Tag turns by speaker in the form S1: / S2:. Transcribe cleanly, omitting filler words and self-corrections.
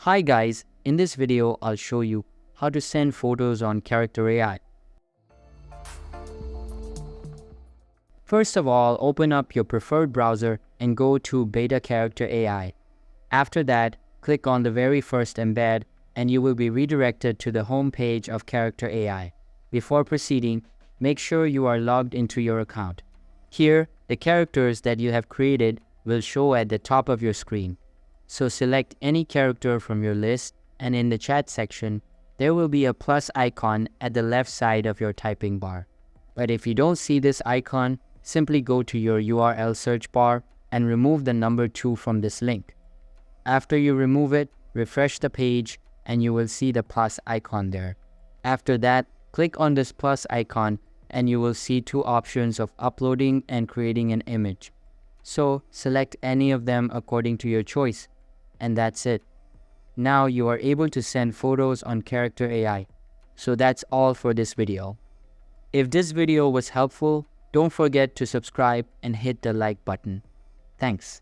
S1: Hi guys, in this video I'll show you how to send photos on Character AI. First of all, open up your preferred browser and go to Beta Character AI. After that, click on the very first embed and you will be redirected to the home page of Character AI. Before proceeding, make sure you are logged into your account. Here, the characters that you have created will show at the top of your screen. So select any character from your list, and in the chat section, there will be a plus icon at the left side of your typing bar. But if you don't see this icon, simply go to your URL search bar and remove the number 2 from this link. After you remove it, refresh the page and you will see the plus icon there. After that, click on this plus icon and you will see two options of uploading and creating an image. So select any of them according to your choice. And that's it. Now you are able to send photos on Character AI. So that's all for this video. If this video was helpful, don't forget to subscribe and hit the like button. Thanks.